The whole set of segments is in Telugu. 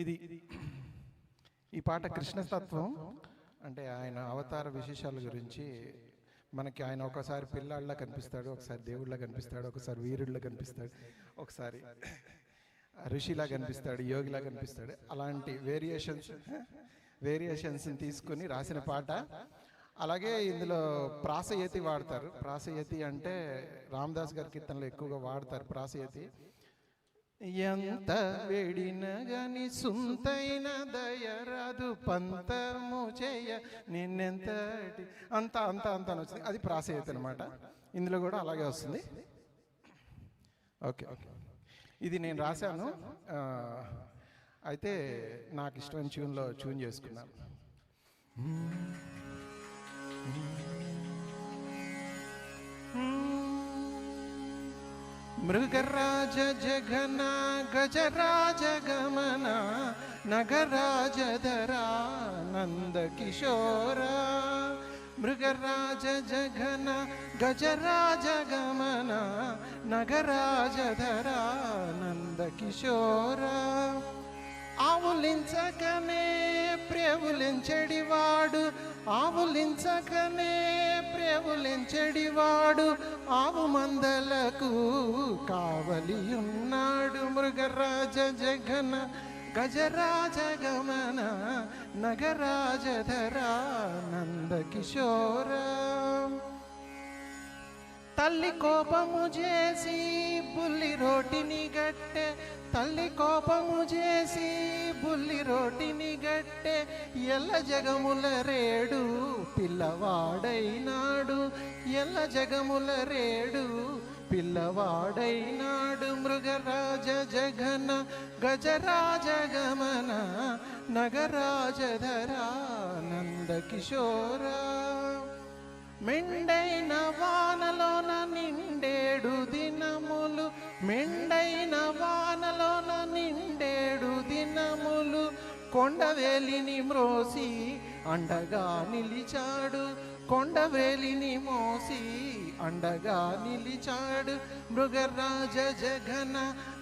ఇది ఈ పాట కృష్ణతత్వం అంటే ఆయన అవతార విశేషాల గురించి మనకి ఆయన ఒకసారి పిల్లాళ్ళ కనిపిస్తాడు, ఒకసారి దేవుళ్ళ కనిపిస్తాడు, ఒకసారి వీరుళ్ళ కనిపిస్తాడు, ఒకసారి ఋషిలా కనిపిస్తాడు, యోగిలా కనిపిస్తాడు. అలాంటి వేరియేషన్స్ని తీసుకొని రాసిన పాట. అలాగే ఇందులో ప్రాసయతి వాడతారు. ప్రాసయతి అంటే రామదాస్ గారి కీర్తనలో ఎక్కువగా వాడతారు ప్రాసయతి. ఎంత వేడిన గాని సుంతైన దయరాదు పంతము చేయ నిన్నెంతటి అంత అంత అంత అని వచ్చింది. అది ప్రాసయతి అనమాట. ఇందులో కూడా అలాగే వస్తుంది. ఓకే ఓకే, ఇది నేను రాశాను. అయితే నాకు ఇష్టమైన ట్యూన్లో ట్యూన్ చేసుకున్నాను. మృగరాజ జగన గజరాజ గమన నగరాజధరా నంద కిశోర. మృగరాజ జగన గజరాజ గమన నగరాజధరా నంద కిశోర. ఆవులించకనే ప్రేవులించెడివాడు, ఆవులించకనే ప్రేవులించెడివాడు, ఆవు మందలకు కావలి ఉన్నాడు. మృగరాజ జగన గజరాజ గమన నగరాజధరా నంద కిశోర. తల్లి కోపము చేసి బుల్లి రోటిని గట్టె, తల్లి కోపము చేసి బుల్లి రోటిని గట్టె, ఎల్ల జగముల రేడు పిల్లవాడైనాడు, ఎల్ల జగముల రేడు పిల్లవాడైనాడు. మృగరాజ జగన గజరాజ గమన నగరాజధరా నంద కిశోర. మెండైన వానలోన నిండేడు దినములు, మెండైన వానలోన నిండేడు దినములు, కొండవేలిని మ్రోసి అండగా నిలిచాడు, కొండవేలిని మోసి అండగా నిలిచాడు. మృగరాజ జగన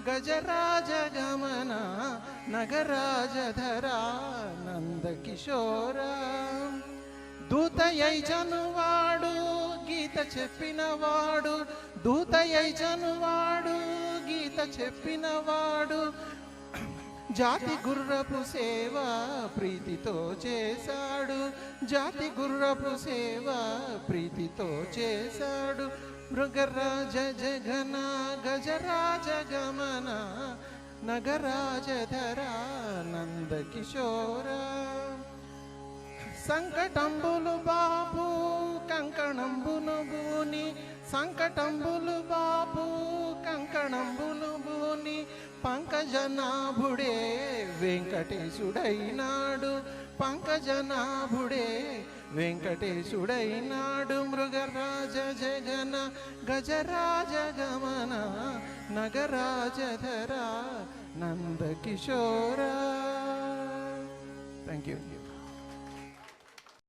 గజరాజ గమన నగరాజధరా నంద కిశోర. దూతయై జనువాడు గీత చెప్పినవాడు, దూతయై జనువాడు గీత చెప్పినవాడు, జాతి గుర్రపు సేవ ప్రీతితో చేశాడు, జాతి గుర్రపు సేవ ప్రీతితో చేశాడు. మృగరాజ జగన గజరాజ గమన నగరాజధరా నంద కిశోర. సంకటంబులు బాపు కంకణంబును బూని, సంకటంబులు బాపు కంకణంబులు బూని, పంకజనాభుడే వెంకటేశుడైనాడు, పంకజనాభుడే వెంకటేశుడైనాడు. మృగరాజ జగన గజరాజ గమన నగరాజధరా నంద కిశోర. Thank you.